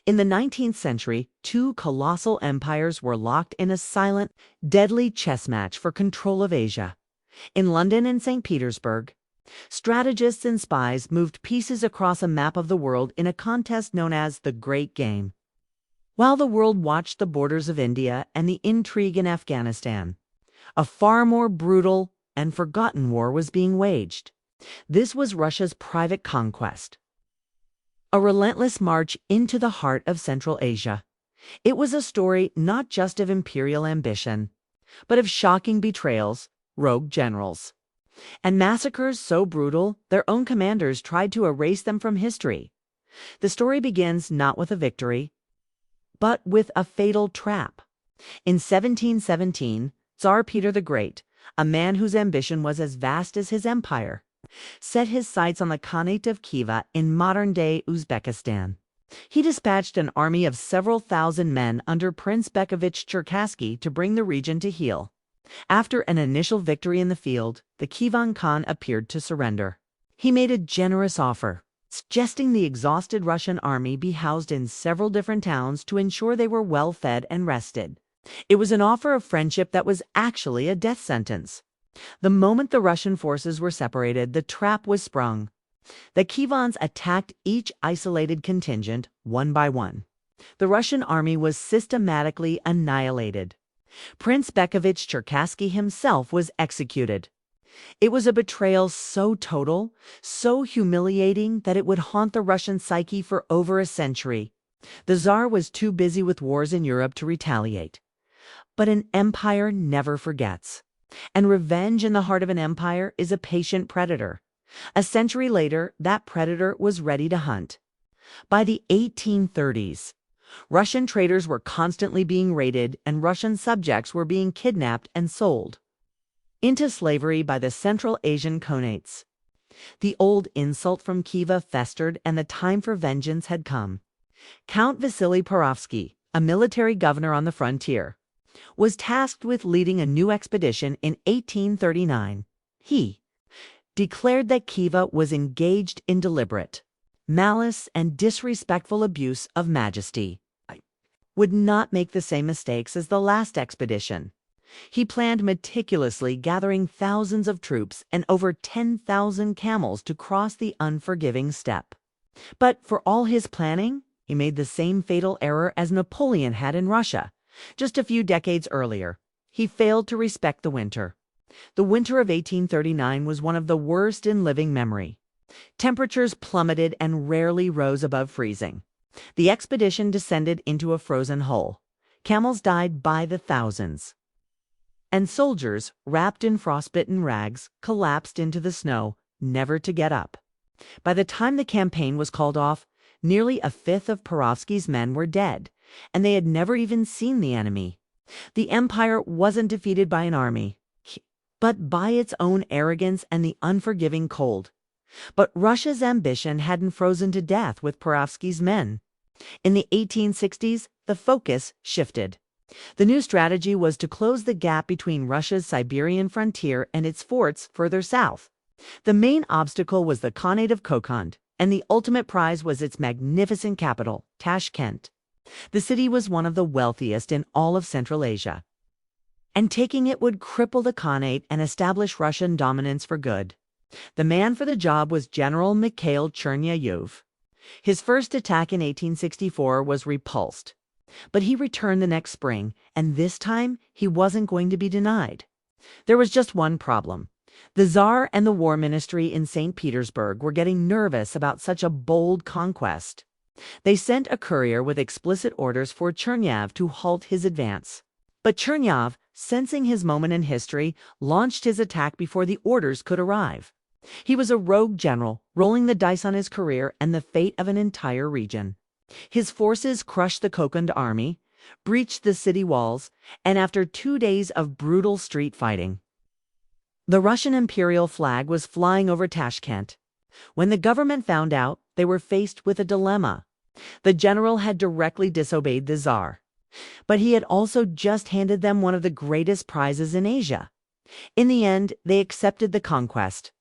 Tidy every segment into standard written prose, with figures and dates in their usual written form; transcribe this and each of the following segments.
In the 19th century, two colossal empires were locked in a silent, deadly chess match for control of Asia. In London and St. Petersburg, strategists and spies moved pieces across a map of the world in a contest known as the Great Game. While the world watched the borders of India and the intrigue in Afghanistan, a far more brutal and forgotten war was being waged. This was Russia's private conquest, a relentless march into the heart of Central Asia. It was a story not just of imperial ambition, but of shocking betrayals, rogue generals, and massacres so brutal their own commanders tried to erase them from history. The story begins not with a victory, but with a fatal trap. In 1717, Tsar Peter the Great, a man whose ambition was as vast as his empire, set his sights on the Khanate of Khiva in modern-day Uzbekistan. He dispatched an army of several thousand men under Prince Bekovich Cherkassky to bring the region to heel. After an initial victory in the field, the Khivan Khan appeared to surrender. He made a generous offer, suggesting the exhausted Russian army be housed in several different towns to ensure they were well fed and rested. It was an offer of friendship that was actually a death sentence. The moment the Russian forces were separated, the trap was sprung. The Khivans attacked each isolated contingent one by one. The Russian army was systematically annihilated. Prince Bekovich Cherkassky himself was executed. It was a betrayal so total, so humiliating that it would haunt the Russian psyche for over a century. The Tsar was too busy with wars in Europe to retaliate. But an empire never forgets. And revenge in the heart of an empire is a patient predator. A century later, that predator was ready to hunt. By the 1830s, Russian traders were constantly being raided and Russian subjects were being kidnapped and sold into slavery by the Central Asian Khanates. The old insult from Khiva festered and the time for vengeance had come. Count Vasily Perovsky, a military governor on the frontier, was tasked with leading a new expedition in 1839. He declared that Khiva was engaged in deliberate malice and disrespectful abuse of majesty. Would not make the same mistakes as the last expedition. He planned meticulously, gathering thousands of troops and over 10,000 camels to cross the unforgiving steppe. But for all his planning, he made the same fatal error as Napoleon had in Russia. Just a few decades earlier, he failed to respect the winter. The winter of 1839 was one of the worst in living memory. Temperatures plummeted and rarely rose above freezing. The expedition descended into a frozen hole. Camels died by the thousands. And soldiers, wrapped in frostbitten rags, collapsed into the snow, never to get up. By the time the campaign was called off, nearly a fifth of Perovsky's men were dead, and they had never even seen the enemy. The empire wasn't defeated by an army, but by its own arrogance and the unforgiving cold. But Russia's ambition hadn't frozen to death with Perovsky's men. In the 1860s, the focus shifted. The new strategy was to close the gap between Russia's Siberian frontier and its forts further south. The main obstacle was the Khanate of Kokand, and the ultimate prize was its magnificent capital, Tashkent. The city was one of the wealthiest in all of Central Asia, and taking it would cripple the Khanate and establish Russian dominance for good. The man for the job was General Mikhail Chernyayev. His first attack in 1864 was repulsed, but he returned the next spring, and this time he wasn't going to be denied. There was just one problem. The Tsar and the War Ministry in St. Petersburg were getting nervous about such a bold conquest. They sent a courier with explicit orders for Chernyayev to halt his advance. But Chernyayev, sensing his moment in history, launched his attack before the orders could arrive. He was a rogue general, rolling the dice on his career and the fate of an entire region. His forces crushed the Kokand army, breached the city walls, and after 2 days of brutal street fighting, the Russian imperial flag was flying over Tashkent. When the government found out, they were faced with a dilemma. The general had directly disobeyed the Tsar, but he had also just handed them one of the greatest prizes in Asia. In the end, they accepted the conquest.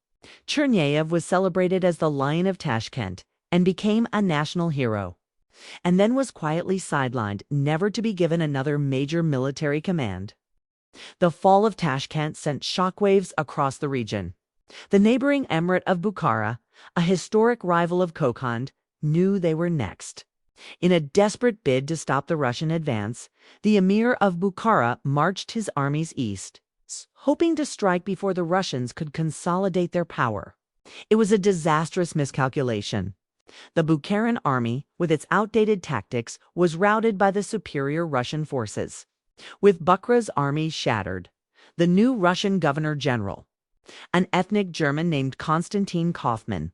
Chernyayev was celebrated as the Lion of Tashkent and became a national hero. and then was quietly sidelined, never to be given another major military command. The fall of Tashkent sent shockwaves across the region. The neighboring emirate of Bukhara, a historic rival of Kokand, knew they were next. In a desperate bid to stop the Russian advance, the emir of Bukhara marched his armies east, hoping to strike before the Russians could consolidate their power. It was a disastrous miscalculation. The Bukharan army, with its outdated tactics, was routed by the superior Russian forces. With Bukhara's army shattered, the new Russian governor-general, an ethnic German named Konstantin Kaufmann,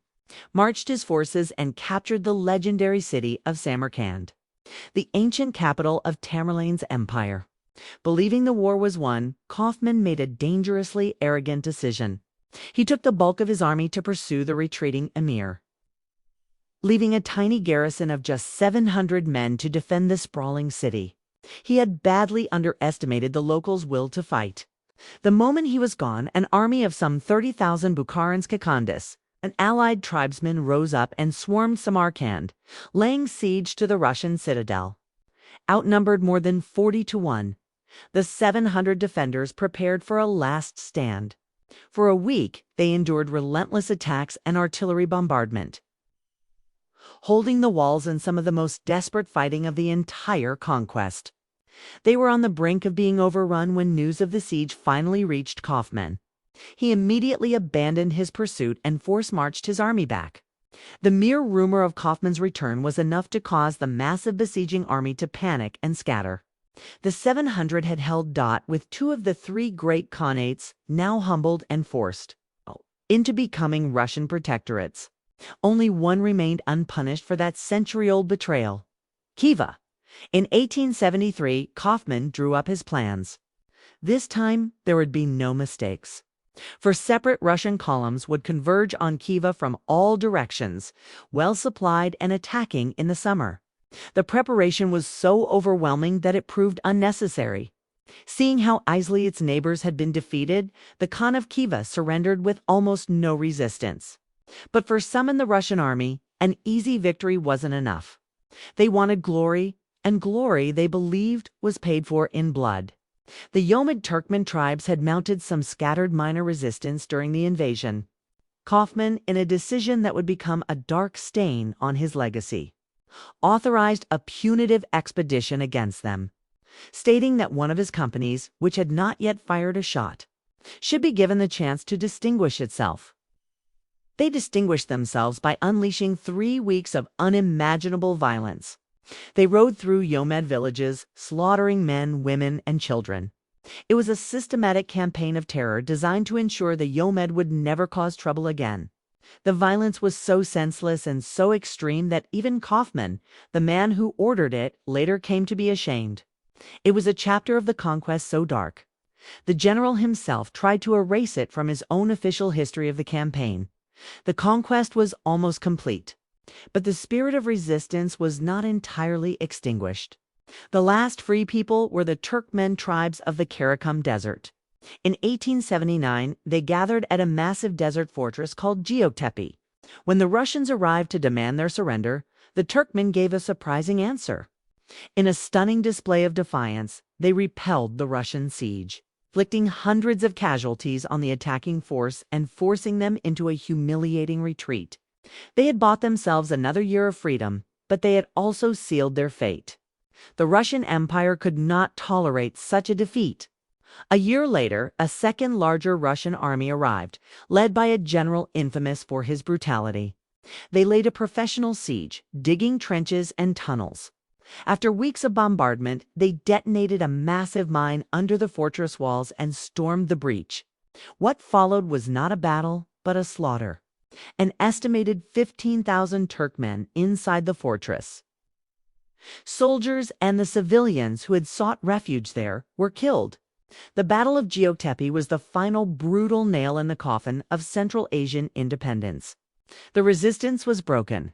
marched his forces and captured the legendary city of Samarkand, the ancient capital of Tamerlane's empire. Believing the war was won, Kaufmann made a dangerously arrogant decision. He took the bulk of his army to pursue the retreating emir, leaving a tiny garrison of just 700 men to defend the sprawling city. He had badly underestimated the locals' will to fight. The moment he was gone, an army of some 30,000 Bukharans Kakandis, an allied tribesman, rose up and swarmed Samarkand, laying siege to the Russian citadel. Outnumbered more than 40 to 1, the 700 defenders prepared for a last stand. For a week, they endured relentless attacks and artillery bombardment, holding the walls in some of the most desperate fighting of the entire conquest. They were on the brink of being overrun when news of the siege finally reached Kaufmann. He immediately abandoned his pursuit and force-marched his army back. The mere rumor of Kaufmann's return was enough to cause the massive besieging army to panic and scatter. The 700 had held dot with two of the three great khanates, now humbled and forced into becoming Russian protectorates. Only one remained unpunished for that century-old betrayal: Khiva. In 1873, Kaufmann drew up his plans. This time, there would be no mistakes. For separate Russian columns would converge on Khiva from all directions, well supplied and attacking in the summer. The preparation was so overwhelming that it proved unnecessary. Seeing how easily its neighbors had been defeated, the Khan of Khiva surrendered with almost no resistance. But for some in the Russian army, an easy victory wasn't enough. They wanted glory, and glory, they believed, was paid for in blood. The Yomid Turkmen tribes had mounted some scattered minor resistance during the invasion. Kaufmann, in a decision that would become a dark stain on his legacy, authorized a punitive expedition against them, stating that one of his companies, which had not yet fired a shot, should be given the chance to distinguish itself. They distinguished themselves by unleashing 3 weeks of unimaginable violence. They rode through Yomid villages, slaughtering men, women, and children. It was a systematic campaign of terror designed to ensure the Yomid would never cause trouble again. The violence was so senseless and so extreme that even Kaufmann, the man who ordered it, later came to be ashamed. It was a chapter of the conquest so dark. The general himself tried to erase it from his own official history of the campaign. The conquest was almost complete, but the spirit of resistance was not entirely extinguished. The last free people were the Turkmen tribes of the Karakum Desert. In 1879, they gathered at a massive desert fortress called Göktepe. When the Russians arrived to demand their surrender, the Turkmen gave a surprising answer. In a stunning display of defiance, they repelled the Russian siege, inflicting hundreds of casualties on the attacking force and forcing them into a humiliating retreat. They had bought themselves another year of freedom, but they had also sealed their fate. The Russian Empire could not tolerate such a defeat. A year later, a second larger Russian army arrived, led by a general infamous for his brutality. They laid a professional siege, digging trenches and tunnels. After weeks of bombardment, they detonated a massive mine under the fortress walls and stormed the breach. What followed was not a battle, but a slaughter. An estimated 15,000 Turkmen inside the fortress. Soldiers and the civilians who had sought refuge there were killed. The Battle of Göktepe was the final brutal nail in the coffin of Central Asian independence. The resistance was broken.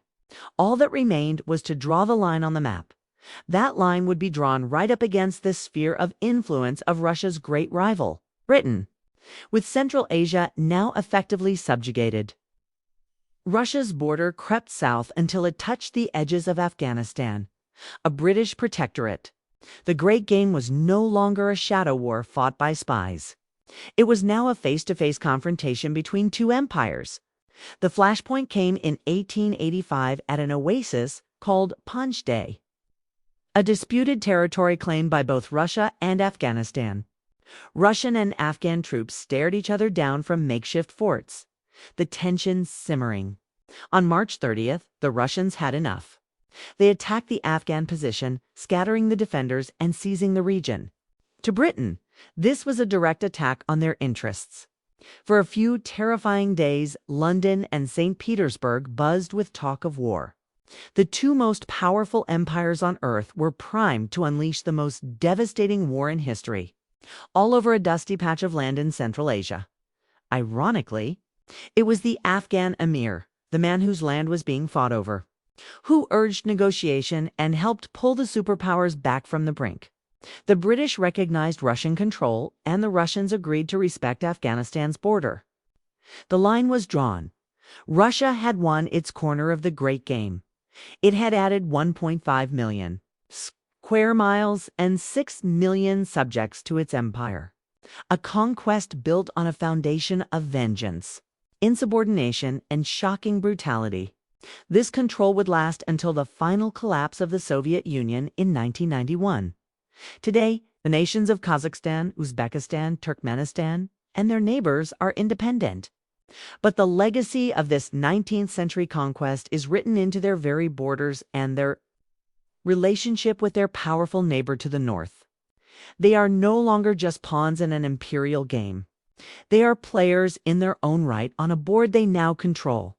All that remained was to draw the line on the map. That line would be drawn right up against the sphere of influence of Russia's great rival, Britain, with Central Asia now effectively subjugated. Russia's border crept south until it touched the edges of Afghanistan, a British protectorate. The Great Game was no longer a shadow war fought by spies. It was now a face-to-face confrontation between two empires. The flashpoint came in 1885 at an oasis called Panjshir, a disputed territory claimed by both Russia and Afghanistan. Russian and Afghan troops stared each other down from makeshift forts, the tension simmering. On March 30th, the Russians had enough. They attacked the Afghan position, scattering the defenders and seizing the region. To Britain, this was a direct attack on their interests. For a few terrifying days, London and St. Petersburg buzzed with talk of war. The two most powerful empires on Earth were primed to unleash the most devastating war in history, all over a dusty patch of land in Central Asia. Ironically, it was the Afghan emir, the man whose land was being fought over, who urged negotiation and helped pull the superpowers back from the brink. The British recognized Russian control, and the Russians agreed to respect Afghanistan's border. The line was drawn. Russia had won its corner of the Great Game. It had added 1.5 million square miles and 6 million subjects to its empire. A conquest built on a foundation of vengeance, insubordination, and shocking brutality. This control would last until the final collapse of the Soviet Union in 1991. Today, the nations of Kazakhstan, Uzbekistan, Turkmenistan, and their neighbors are independent. But the legacy of this 19th century conquest is written into their very borders and their relationship with their powerful neighbor to the north. They are no longer just pawns in an imperial game. They are players in their own right on a board they now control.